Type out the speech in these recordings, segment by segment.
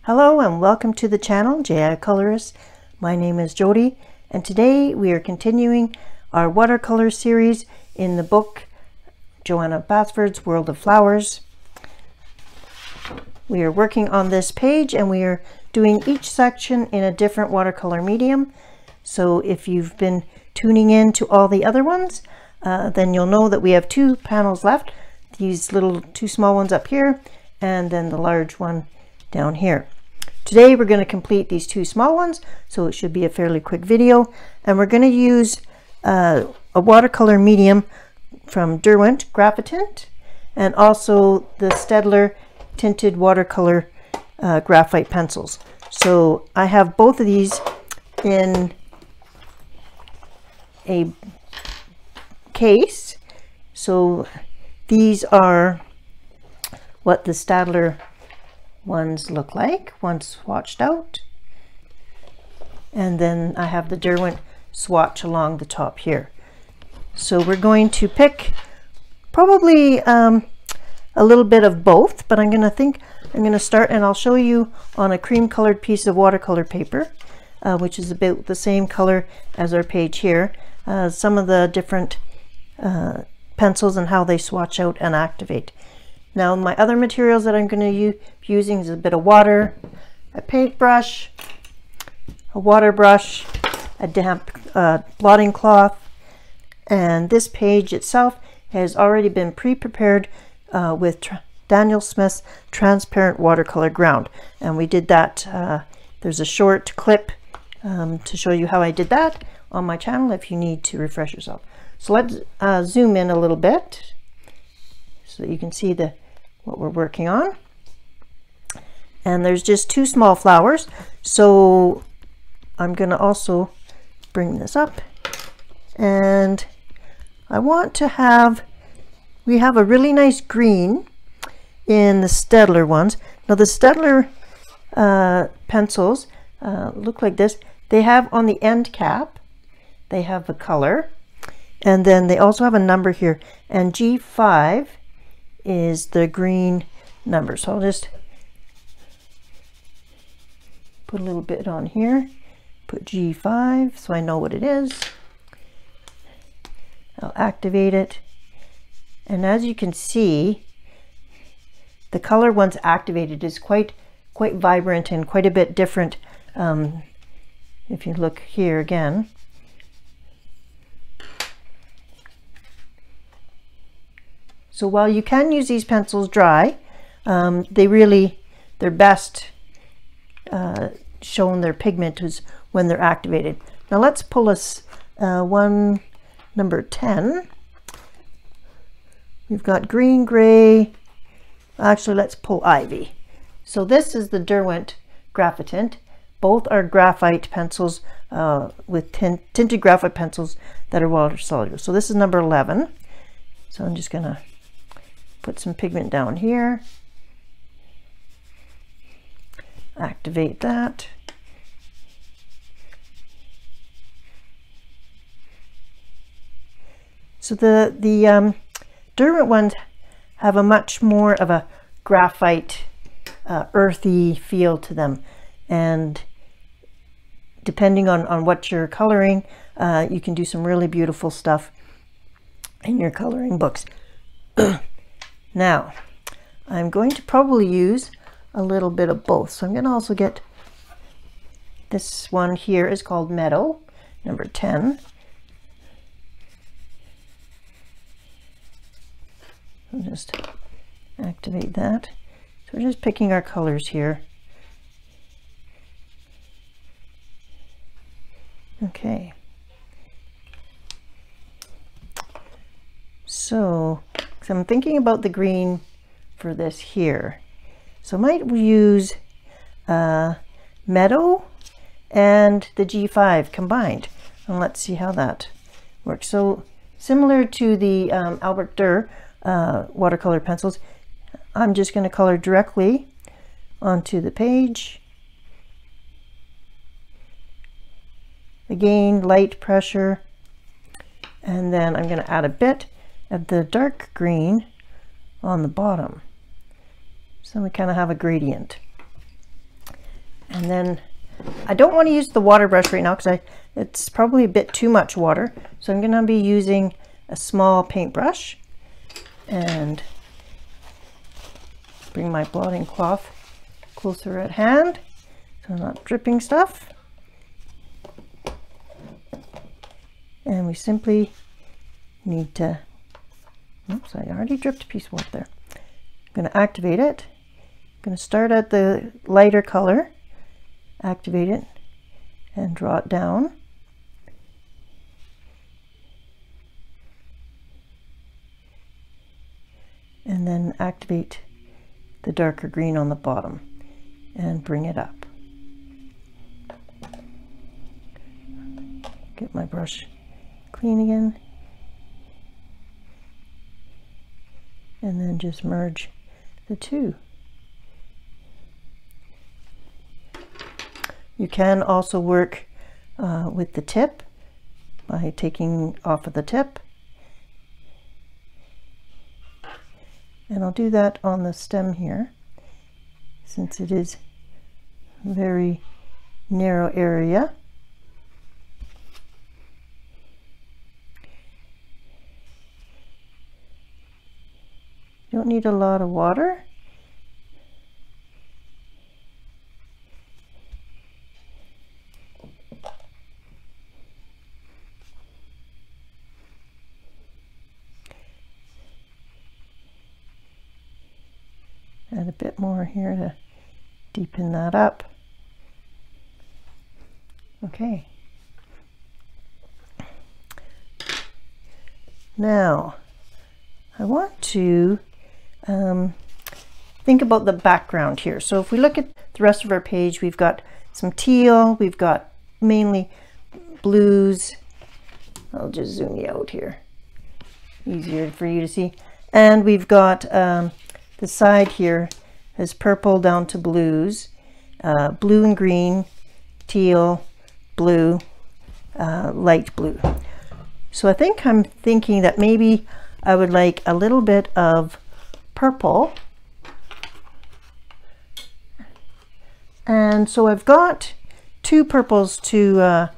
Hello and welcome to the channel, J.I. Colorist. My name is Jody and today we are continuing our watercolor series in the book Johanna Basford's World of Flowers. We are working on this page and we are doing each section in a different watercolor medium. So if you've been tuning in to all the other ones, then you'll know that we have two panels left. These two small ones up here and then the large one down here. Today we're going to complete these two small ones, so it should be a fairly quick video, and we're going to use a watercolor medium from Derwent Graphitint and also the Staedtler tinted watercolor graphite pencils. So I have both of these in a case. So these are what the Staedtler ones look like once swatched out, and then I have the Derwent swatch along the top here. So we're going to pick probably a little bit of both, but I'm going to start, and I'll show you on a cream colored piece of watercolor paper, which is about the same color as our page here, some of the different pencils and how they swatch out and activate. Now my other materials that I'm going to be using is a bit of water, a paintbrush, a water brush, a damp blotting cloth, and this page itself has already been pre-prepared with Daniel Smith Transparent Watercolor ground, and we did that. There's a short clip to show you how I did that on my channel if you need to refresh yourself. So let's zoom in a little bit so that you can see what we're working on. And there's just two small flowers, so I'm going to also bring this up, and I want to we have a really nice green in the Staedtler ones. Now the Staedtler pencils look like this. They have on the end cap, they have the color, and then they also have a number here, and G5 is the green number. So I'll just put a little bit on here, put G5 so I know what it is. I'll activate it, and as you can see, the color once activated is quite vibrant and quite a bit different. If you look here again, so while you can use these pencils dry, they're best shown their pigment is when they're activated. Now let's pull us one number 10. We've got green, gray. Actually, let's pull ivy. So this is the Derwent Graphitint. Both are graphite pencils with tinted graphite pencils that are water soluble. So this is number 11. So I'm just gonna put some pigment down here, activate that, so the Derwent ones have a much more of a graphite earthy feel to them, and depending on what you're coloring, you can do some really beautiful stuff in your coloring books. Now, I'm going to probably use a little bit of both. So I'm going to also get this one here is called Meadow, number 10. I'll just activate that. So we're just picking our colors here. Okay. So I'm thinking about the green for this here. So I might use Meadow and the G5 combined. And let's see how that works. So similar to the Albert Durr watercolor pencils, I'm just going to color directly onto the page. Again, light pressure. And then I'm going to add a bit of the dark green on the bottom. So we kind of have a gradient. And then I don't want to use the water brush right now because it's probably a bit too much water. So I'm going to be using a small paintbrush and bring my blotting cloth closer at hand so I'm not dripping stuff. And we simply need to, oops, I already dripped a piece of water there. I'm going to activate it. I'm going to start at the lighter color, activate it, and draw it down. And then activate the darker green on the bottom and bring it up. Get my brush clean again. And then just merge the two. You can also work with the tip by taking off of the tip. And I'll do that on the stem here, since it is a very narrow area. You don't need a lot of water. Add a bit more here to deepen that up. Okay. Now, I want to think about the background here. So if we look at the rest of our page, we've got some teal, we've got mainly blues. I'll just zoom you out here. Easier for you to see. And we've got the side here is purple down to blues, blue and green, teal, blue, light blue. So I think I'm thinking that maybe I would like a little bit of purple. And so I've got two purples to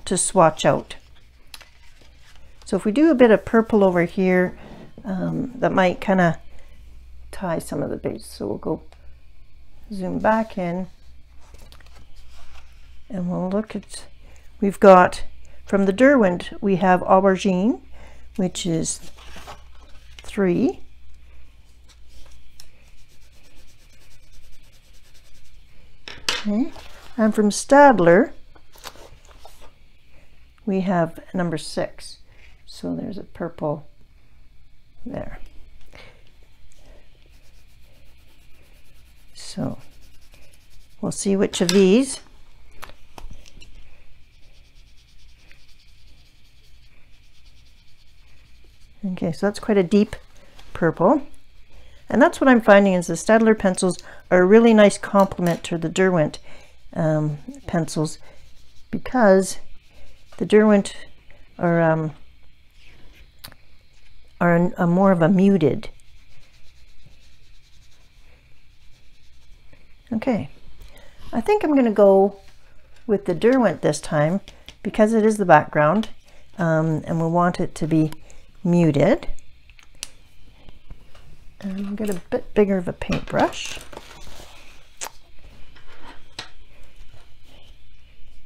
swatch out. So if we do a bit of purple over here, that might kind of tie some of the base. So we'll go zoom back in and we'll look at, we've got from the Derwent, we have aubergine, which is 3. Okay. And from Staedtler, we have number 6. So there's a purple there. So we'll see which of these. Okay, so that's quite a deep purple. And that's what I'm finding is the Staedtler pencils are a really nice complement to the Derwent pencils, because the Derwent are a more of a muted. Okay, I think I'm going to go with the Derwent this time because it is the background, and we want it to be muted. And I'll get a bit bigger of a paintbrush.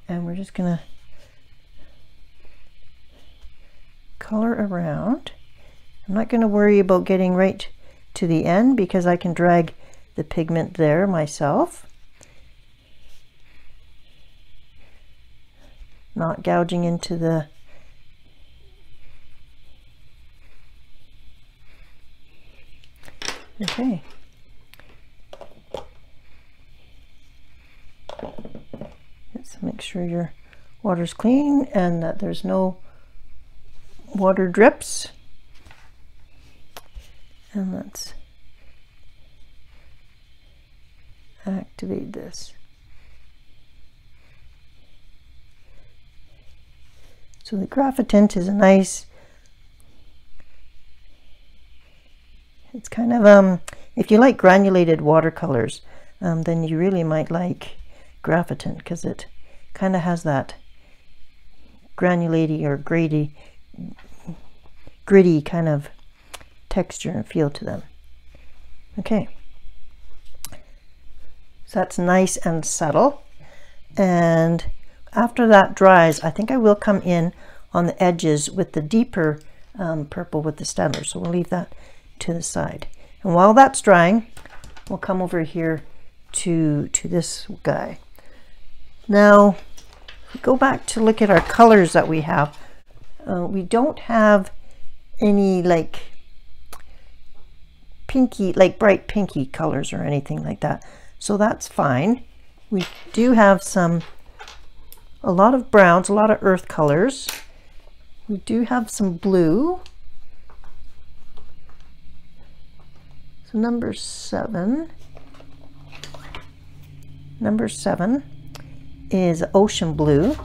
And we're just going to color around. I'm not going to worry about getting right to the end because I can drag the pigment there myself. Not gouging into the okay. Let's make sure your water's clean and that there's no water drips. And let's activate this. So the Graphitint is a nice, it's kind of, if you like granulated watercolors, then you really might like Graphitint because it kind of has that granulaty or gritty kind of texture and feel to them. Okay, so that's nice and subtle. And after that dries, I think I will come in on the edges with the deeper purple with the Staedtler. So we'll leave that to the side. And while that's drying, we'll come over here to this guy. Now, go back to look at our colors that we have. We don't have any like pinky, like bright pinky colors or anything like that. So that's fine. We do have a lot of browns, a lot of earth colors. We do have some blue. So number 7 is ocean blue.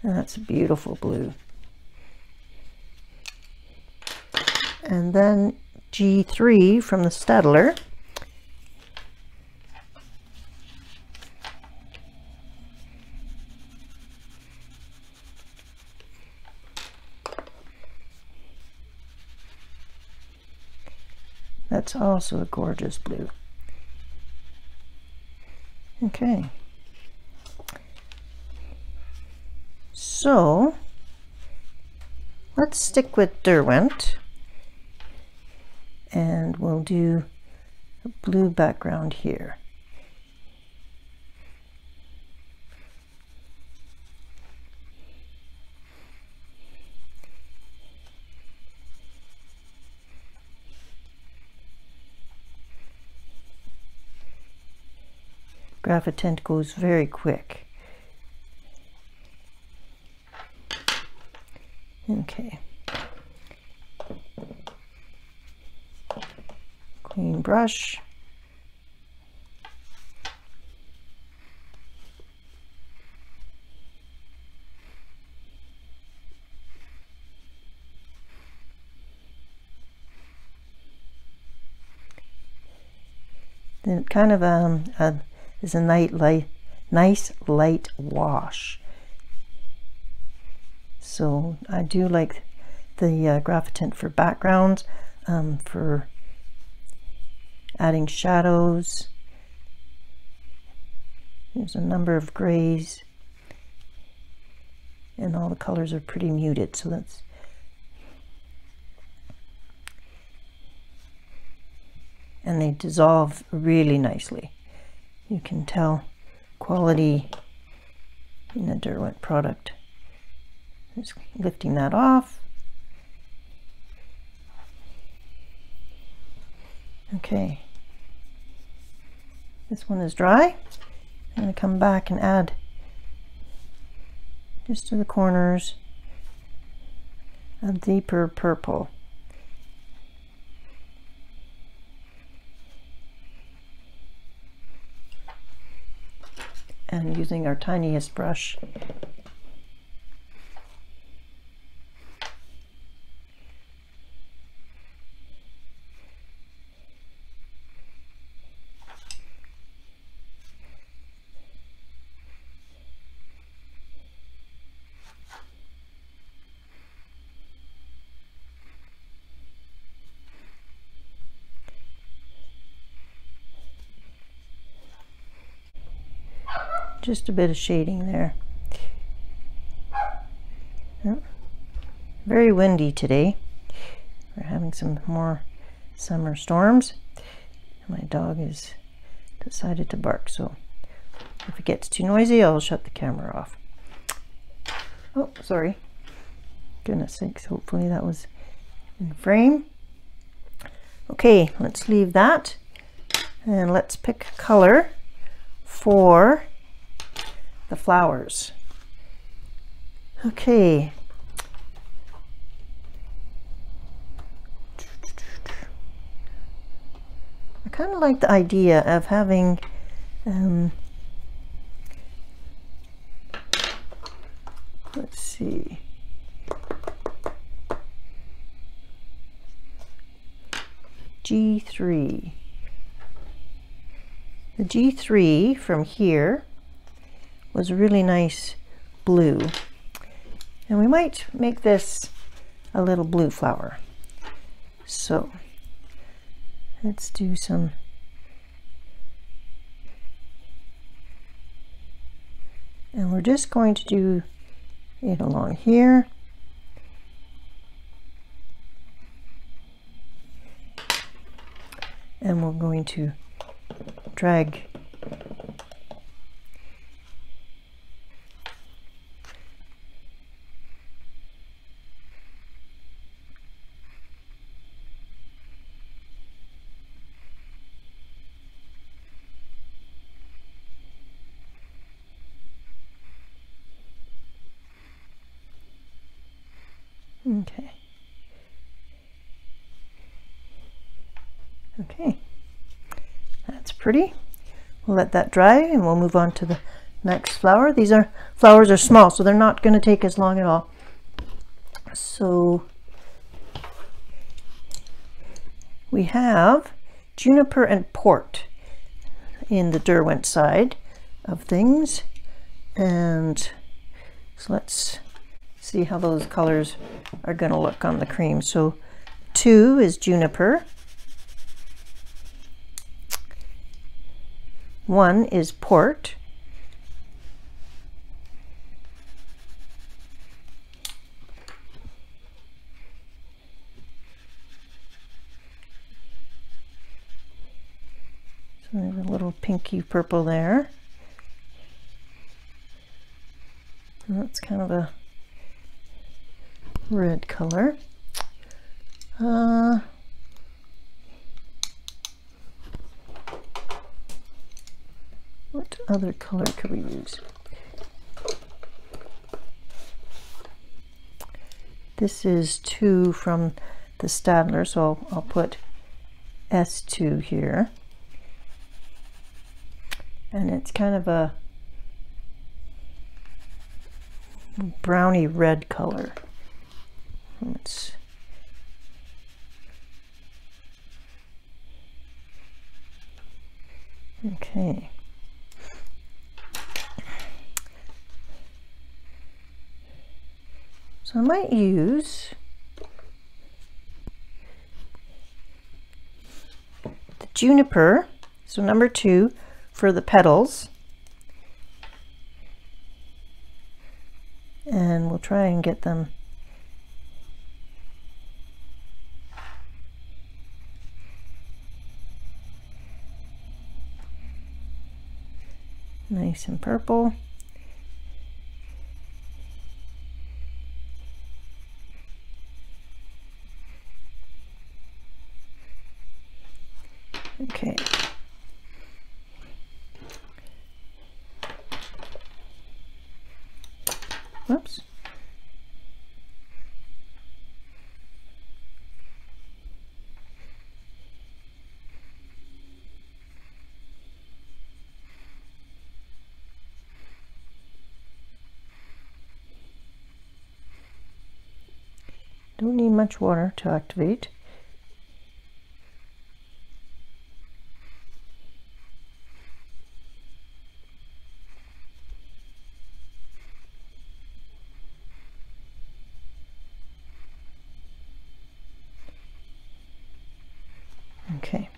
And that's a beautiful blue. And then G3 from the Staedtler. That's also a gorgeous blue. Okay. So let's stick with Derwent and we'll do a blue background here. Graphitint goes very quick. Okay. Clean brush. Then it kind of is a nice light wash. So I do like the Graphitint for backgrounds, for adding shadows. There's a number of grays and all the colors are pretty muted, so that's and they dissolve really nicely. You can tell quality in a Derwent product. Just lifting that off. Okay, this one is dry. I'm going to come back and add just to the corners a deeper purple. And using our tiniest brush, just a bit of shading there. Yep. Very windy today. We're having some more summer storms. My dog has decided to bark, so if it gets too noisy, I'll shut the camera off. Oh, sorry. Goodness sakes, hopefully that was in frame. Okay, let's leave that and let's pick a color for the flowers. Okay. I kind of like the idea of having let's see. G3. The G3 from here was a really nice blue. And we might make this a little blue flower. So let's do some and we're just going to do it along here. And we're going to drag okay. Okay, that's pretty. We'll let that dry and we'll move on to the next flower. These flowers are small, so they're not going to take as long at all. So we have juniper and port in the Derwent side of things, and so let's see how those colors are going to look on the cream. So 2 is juniper, 1 is port, so there's a little pinky purple there. And that's kind of a red color. What other color could we use? This is 2 from the Staedtler, so I'll put S2 here. And it's kind of a browny red color. Let's okay. So I might use the juniper, so number 2 for the petals, and we'll try and get them nice and purple. Okay. Whoops. Don't need much water to activate. Okay,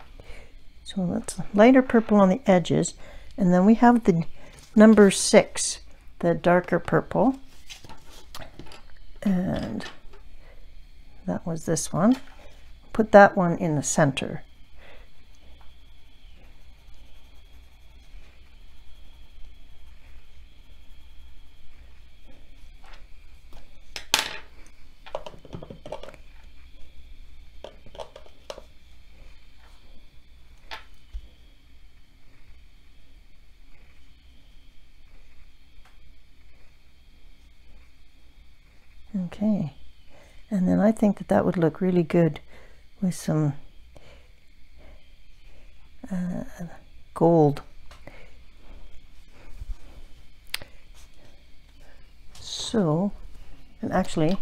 so that's lighter purple on the edges, and then we have the number 6, the darker purple, and that was this one. Put that one in the center. Okay, and then I think that that would look really good with some gold. So And actually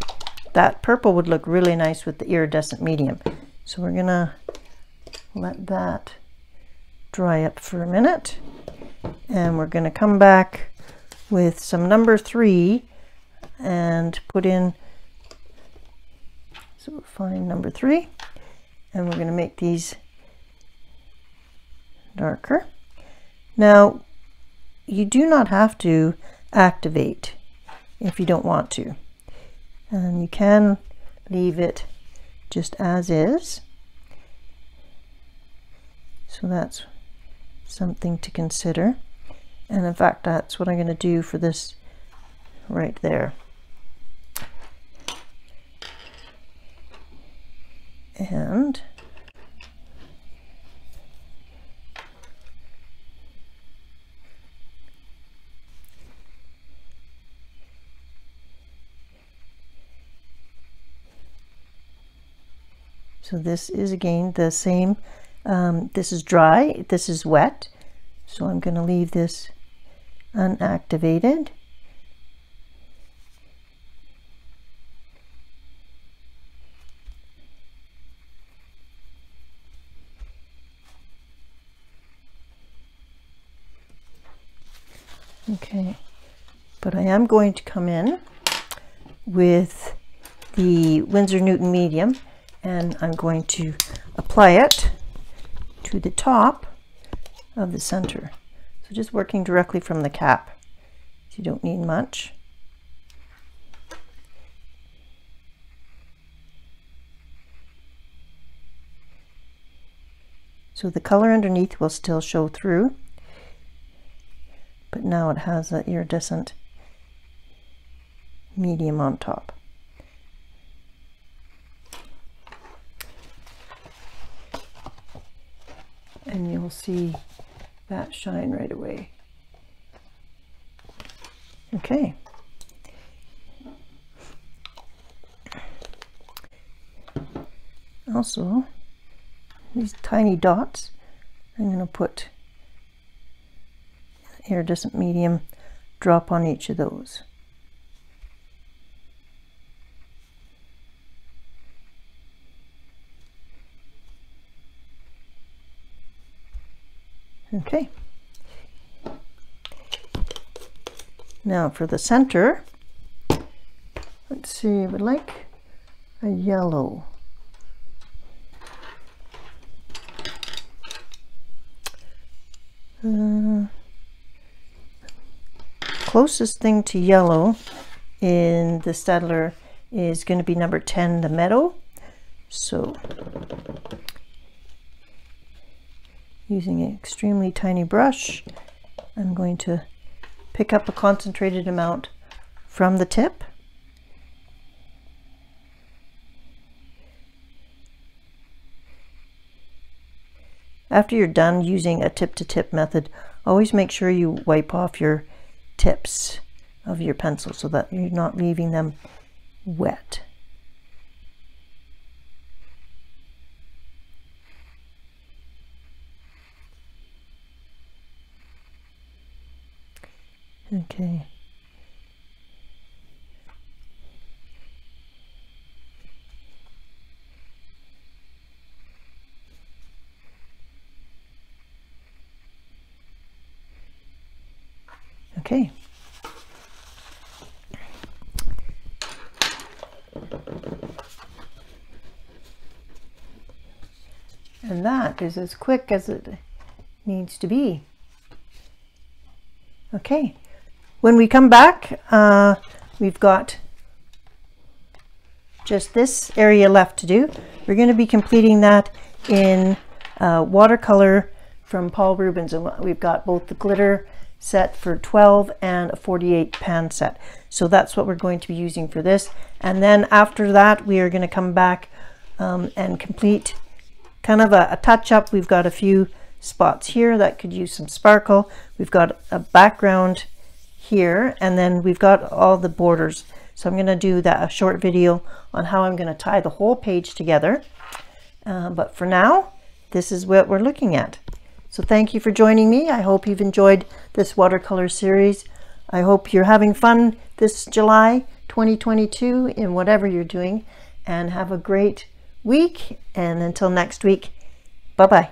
that purple would look really nice with the iridescent medium. So we're gonna let that dry up for a minute, and we're gonna come back with some number 3 and put in, so we'll find number 3, and we're gonna make these darker. Now you do not have to activate if you don't want to, and you can leave it just as is. So that's something to consider, and in fact that's what I'm going to do for this right there. And so this is again the same. This is dry, this is wet, so I'm going to leave this unactivated. Okay, but I am going to come in with the Winsor Newton medium, and I'm going to apply it to the top of the center. So just working directly from the cap, so you don't need much. So the color underneath will still show through, but now it has that iridescent medium on top. And you'll see that shine right away. Okay. Also, these tiny dots, I'm going to put iridescent medium drop on each of those. Okay. Now for the center, let's see, I would like a yellow. Closest thing to yellow in the Staedtler is going to be number 10, the meadow. So using an extremely tiny brush, I'm going to pick up a concentrated amount from the tip. After you're done using a tip-to-tip method, always make sure you wipe off your tips of your pencil so that you're not leaving them wet. Okay. Okay. And that is as quick as it needs to be. Okay. When we come back, we've got just this area left to do. We're going to be completing that in watercolor from Paul Rubens, and we've got both the glitter set for 12 and a 48 pan set. So that's what we're going to be using for this. And then after that, we are going to come back and complete kind of a touch-up. We've got a few spots here that could use some sparkle. We've got a background here, and then we've got all the borders. So I'm going to do that, a short video on how I'm going to tie the whole page together. But for now, this is what we're looking at. So thank you for joining me. I hope you've enjoyed this watercolor series. I hope you're having fun this July 2022 in whatever you're doing, and have a great week. And until next week, bye-bye.